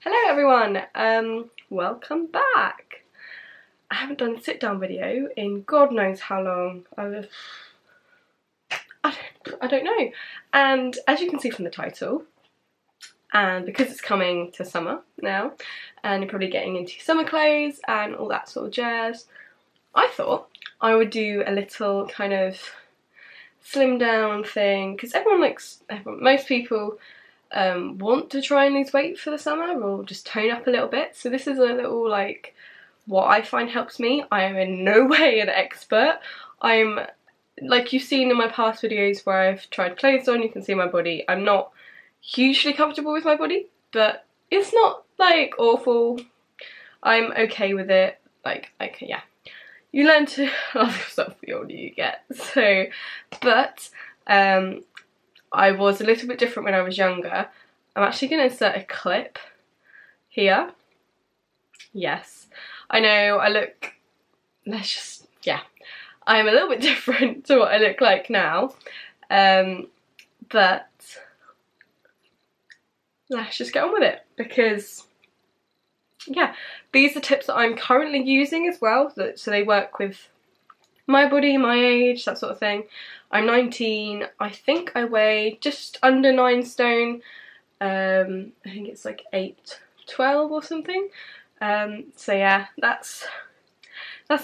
Hello everyone, welcome back. I haven't done a sit down video in God knows how long. I don't know. And as you can see from the title, and because it's coming to summer now, and you're probably getting into summer clothes and all that sort of jazz, I thought I would do a little kind of slim down thing, because most people want to try and lose weight for the summer or just tone up a little bit. So this is a little, like, what I find helps me. I am in no way an expert. I'm, like you've seen in my past videos where I've tried clothes on, you can see my body. I'm not hugely comfortable with my body, but it's not like awful. I'm okay with it. Like yeah. You learn to love yourself the older you get. So, but I was a little bit different when I was younger. I'm actually going to insert a clip here. Yes, I know I look, yeah, I'm a little bit different to what I look like now, but let's just get on with it, because yeah, these are tips that I'm currently using as well, so they work with my body, my age, that sort of thing. I'm 19, I think I weigh just under 9 stone, I think it's like 8'12" or something. So yeah, that's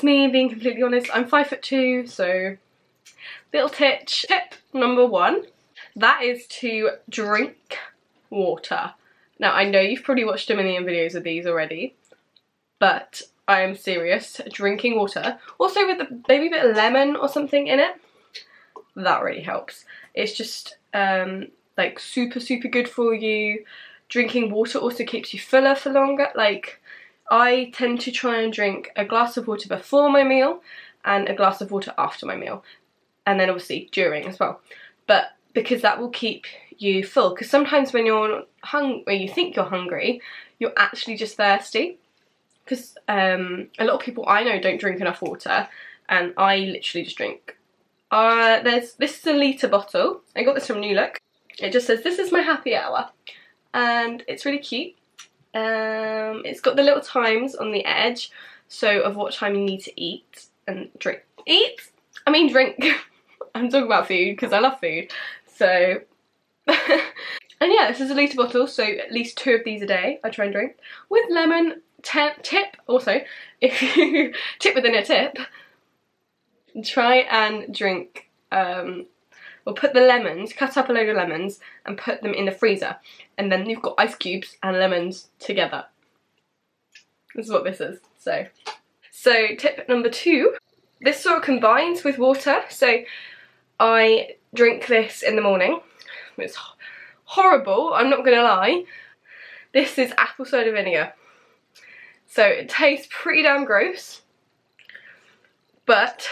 me being completely honest. I'm 5'2", so little titch. Tip number 1, that is to drink water. Now I know you've probably watched a million videos of these already, but I am serious. Drinking water, also with maybe a bit of lemon or something in it, that really helps. It's just like super good for you. Drinking water also keeps you fuller for longer. Like, I tend to try and drink a glass of water before my meal and a glass of water after my meal, and then obviously during as well, but because that will keep you full. Because sometimes when you're when you think you're hungry, you're actually just thirsty. Because a lot of people I know don't drink enough water, and I literally just drink. This is a litre bottle. I got this from New Look. It just says, "This is my happy hour," and it's really cute. It's got the little times on the edge, so of what time you need to eat and drink. I mean drink. I'm talking about food because I love food. So, and yeah, this is a litre bottle, so at least 2 of these a day I try and drink with lemon. Tip also, if you tip within a tip, try and drink or put the lemons, cut up a load of lemons and put them in the freezer, and then you've got ice cubes and lemons together. This is what this is. So tip number 2, this sort of combines with water. So I drink this in the morning. It's horrible, I'm not gonna lie. This is apple cider vinegar. So it tastes pretty damn gross, but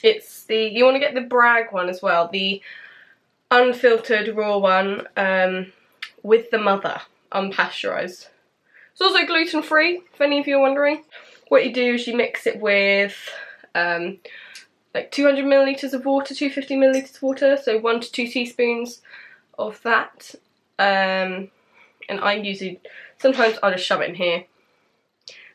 it's you want to get the Bragg one as well, the unfiltered raw one, with the mother, unpasteurised. It's also gluten free, if any of you are wondering. What you do is you mix it with like 200 millilitres of water, 250 millilitres of water, so 1 to 2 teaspoons of that. And I usually, sometimes I'll just shove it in here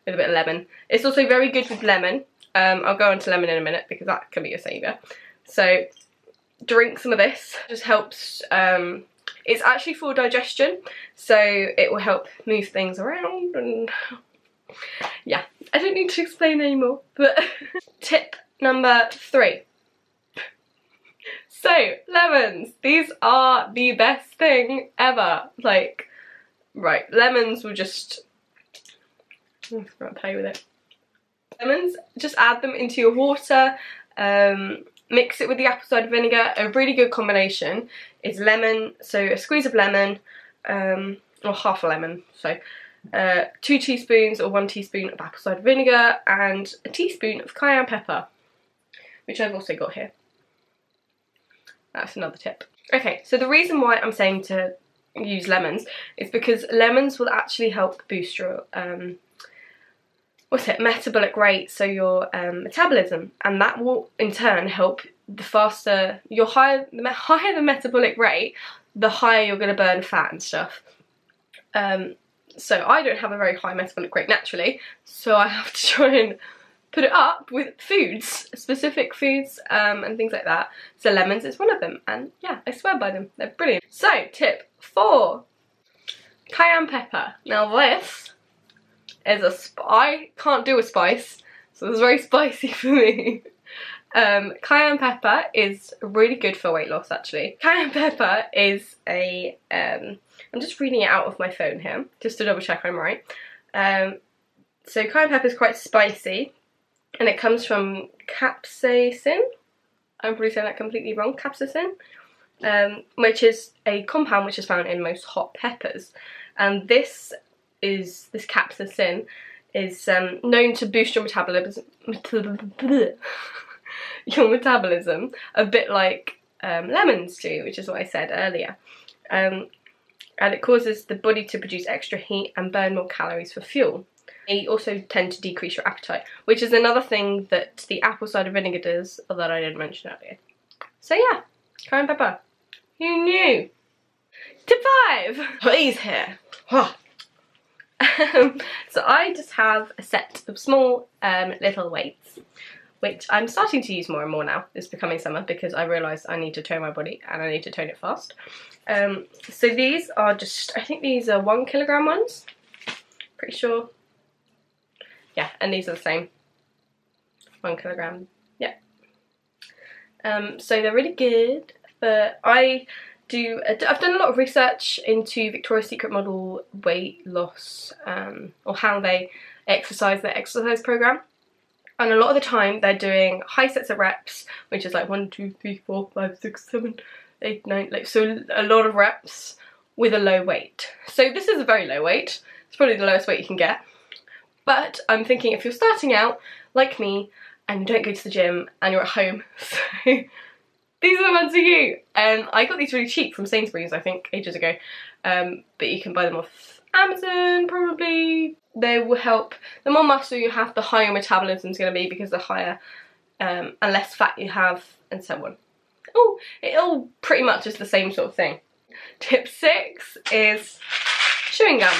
with a bit of lemon. It's also very good with lemon. I'll go on to lemon in a minute because that can be a saviour. So drink some of this. It just helps. It's actually for digestion, so it will help move things around, and yeah, I don't need to explain anymore. But tip number 3. So, lemons. These are the best thing ever. Like, right, lemons will just, I'm gonna play with it. Lemons, just add them into your water, mix it with the apple cider vinegar. A really good combination is lemon, so a squeeze of lemon, or half a lemon, so 2 teaspoons or 1 teaspoon of apple cider vinegar and a teaspoon of cayenne pepper, which I've also got here. That's another tip. Okay, so the reason why I'm saying to use lemons is because lemons will actually help boost your metabolic rate, so your metabolism, and that will in turn help the higher the metabolic rate, the higher you're going to burn fat and stuff. So I don't have a very high metabolic rate naturally, so I have to try and put it up with foods, specific foods, and things like that. So lemons is one of them, and yeah, I swear by them, they're brilliant. So tip 4, cayenne pepper. Now this is I can't do a spice, so it's very spicy for me. Cayenne pepper is really good for weight loss actually. Cayenne pepper is a, I'm just reading it out of my phone here, just to double check I'm right. So cayenne pepper is quite spicy, and it comes from capsaicin. I'm probably saying that completely wrong, capsaicin, which is a compound which is found in most hot peppers. And this capsaicin is known to boost your metabolism, a bit like lemons do, which is what I said earlier. And it causes the body to produce extra heat and burn more calories for fuel. They also tend to decrease your appetite, which is another thing that the apple cider vinegar does, that I didn't mention earlier. So yeah, cayenne pepper. Who knew? Tip 5! Please here. So I just have a set of small little weights, which I'm starting to use more and more now. It's becoming summer because I realised I need to tone my body and I need to tone it fast. So these are just, I think these are 1 kilogram ones, pretty sure. Yeah, and these are the same, 1 kilogram, yeah. So they're really good, but I've done a lot of research into Victoria's Secret model weight loss, or how they exercise their exercise program. And a lot of the time they're doing high sets of reps, which is like 1, 2, 3, 4, 5, 6, 7, 8, 9, like, so a lot of reps with a low weight. So this is a very low weight. It's probably the lowest weight you can get. But I'm thinking if you're starting out, like me, and you don't go to the gym, and you're at home, so these are the ones for you. And I got these really cheap from Sainsbury's, I think, ages ago. But you can buy them off Amazon, probably. They will help. The more muscle you have, the higher metabolism is going to be, because the higher and less fat you have, and so on. Oh, it all pretty much is the same sort of thing. Tip 6 is chewing gum.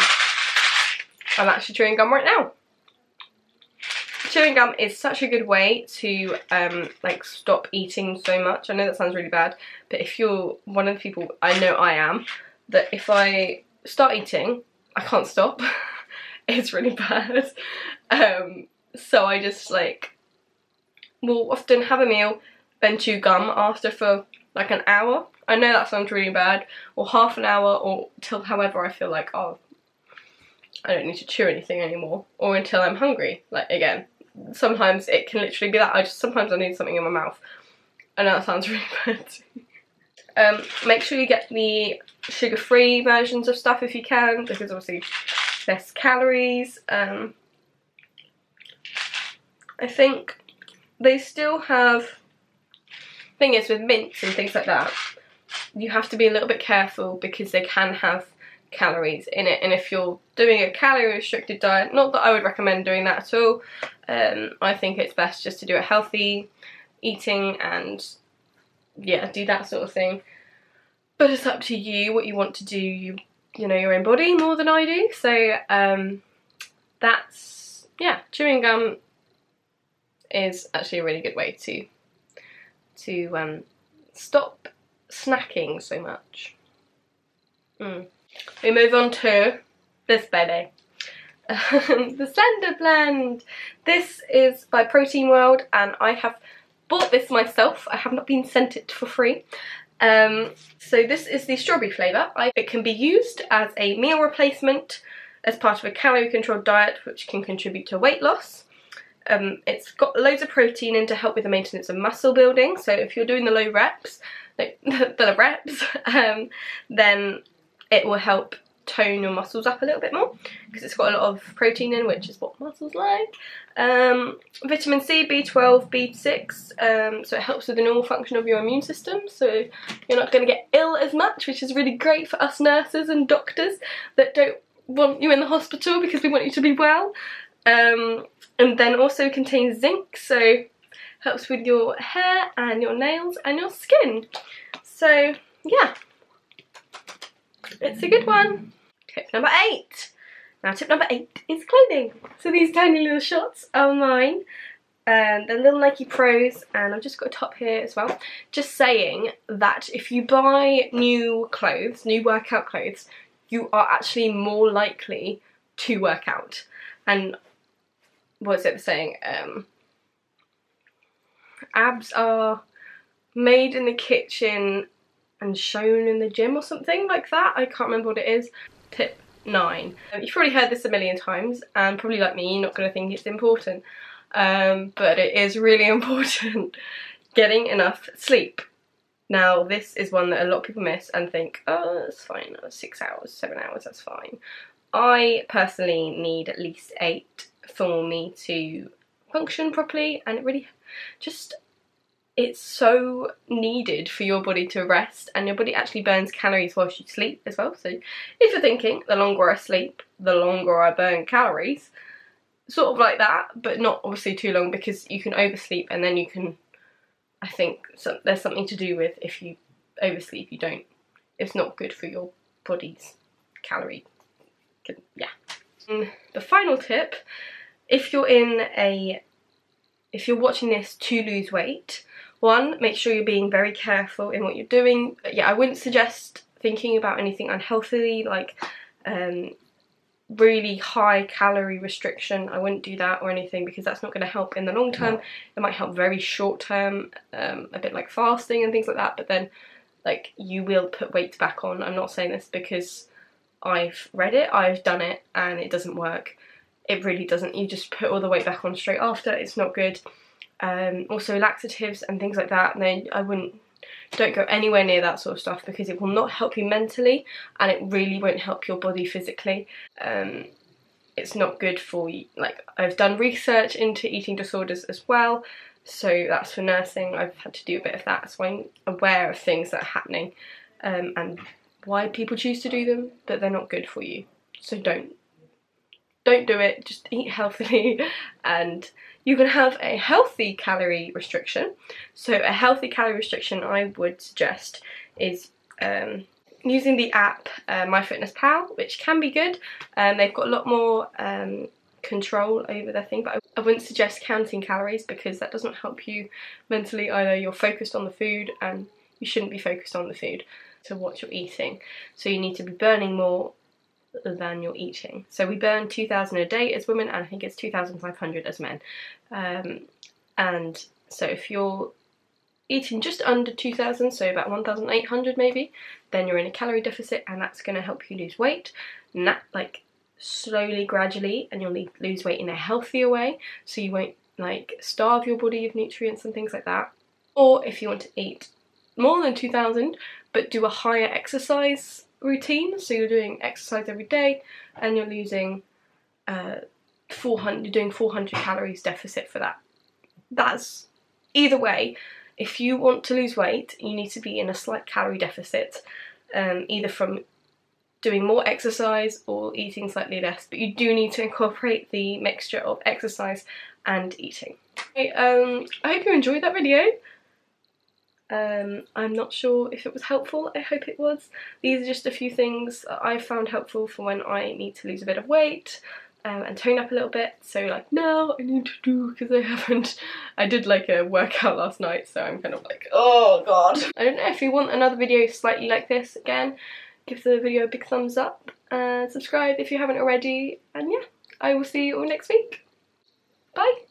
I'm actually chewing gum right now. Chewing gum is such a good way to like stop eating so much. I know that sounds really bad, but if you're one of the people, I know I am, that if I start eating, I can't stop. It's really bad. So I just will often have a meal, then chew gum after for like an hour. I know that sounds really bad, or half an hour, or till however I feel like, oh, I don't need to chew anything anymore, or until I'm hungry. Like, again, sometimes it can literally be that sometimes I need something in my mouth. I know that sounds really bad. Make sure you get the sugar-free versions of stuff if you can, because obviously less calories. I think they still have, thing is with mints and things like that, you have to be a little bit careful because they can have calories in it, and if you're doing a calorie restricted diet, not that I would recommend doing that at all, I think it's best just to do a healthy eating and yeah, do that sort of thing. But it's up to you what you want to do. You know your own body more than I do, so that's, yeah, chewing gum is actually a really good way to stop snacking so much. We move on to this baby. The Slender Blend. This is by Protein World, and I have bought this myself. I have not been sent it for free. So this is the strawberry flavour. It can be used as a meal replacement, as part of a calorie controlled diet, which can contribute to weight loss. It's got loads of protein in to help with the maintenance of muscle building. So if you're doing the low reps, then it will help tone your muscles up a little bit more, because it's got a lot of protein in, which is what muscles like. Vitamin C, B12, B6, so it helps with the normal function of your immune system, so you're not going to get ill as much, which is really great for us nurses and doctors that don't want you in the hospital because we want you to be well. And then also contains zinc, so helps with your hair and your nails and your skin. So yeah, it's a good one. tip number 8. Now tip number 8 is clothing. So these tiny little shots are mine. The little Nike Pros, and I've just got a top here as well. Just saying that if you buy new clothes, new workout clothes, you are actually more likely to work out. And what's it saying? Abs are made in the kitchen and shown in the gym or something like that. I can't remember what it is. Tip 9. You've probably heard this a million times, and probably like me, you're not going to think it's important. But it is really important. Getting enough sleep. Now this is one that a lot of people miss and think, oh, that's fine, 6 hours, 7 hours, that's fine. I personally need at least 8 for me to function properly, and it really just, it's so needed for your body to rest, and your body actually burns calories whilst you sleep as well. So if you're thinking, the longer I sleep, the longer I burn calories, sort of like that, but not obviously too long, because you can oversleep and then you can, I think there's something to do with if you oversleep, you don't, it's not good for your body's calorie, yeah. The final tip, if you're watching this to lose weight, 1, make sure you're being very careful in what you're doing. Yeah, I wouldn't suggest thinking about anything unhealthily, like really high calorie restriction. I wouldn't do that or anything, because that's not going to help in the long term. It might help very short term, a bit like fasting and things like that, but then like you will put weight back on. I'm not saying this because I've read it, I've done it, and it doesn't work. It really doesn't. You just put all the weight back on straight after. It's not good. Also laxatives and things like that, then don't go anywhere near that sort of stuff, because it will not help you mentally, and it really won't help your body physically. It's not good for you. Like, I've done research into eating disorders as well, so that's for nursing. I've had to do a bit of that, so I'm aware of things that are happening, and why people choose to do them, but they're not good for you. So don't do it. Just eat healthily, and you can have a healthy calorie restriction. So a healthy calorie restriction I would suggest is using the app MyFitnessPal, which can be good. They've got a lot more control over their thing, but I wouldn't suggest counting calories, because that doesn't help you mentally either. You're focused on the food, and you shouldn't be focused on the food, to what you're eating. So you need to be burning more than you're eating. So we burn 2,000 a day as women, and I think it's 2,500 as men. And so if you're eating just under 2,000, so about 1,800 maybe, then you're in a calorie deficit, and that's going to help you lose weight, like slowly, gradually, and you'll lose weight in a healthier way, so you won't like starve your body of nutrients and things like that. Or if you want to eat more than 2,000 but do a higher exercise routine, so you're doing exercise every day and you're losing 400, you're doing 400 calories deficit for that. That's, either way, if you want to lose weight, you need to be in a slight calorie deficit, either from doing more exercise or eating slightly less, but you do need to incorporate the mixture of exercise and eating. Okay, I hope you enjoyed that video. I'm not sure if it was helpful. I hope it was. These are just a few things that I found helpful for when I need to lose a bit of weight and tone up a little bit. So like now I need to do, because I did like a workout last night, so I'm kind of like, oh god. I don't know, if you want another video slightly like this again, give the video a big thumbs up and subscribe if you haven't already, and yeah, I will see you all next week. Bye!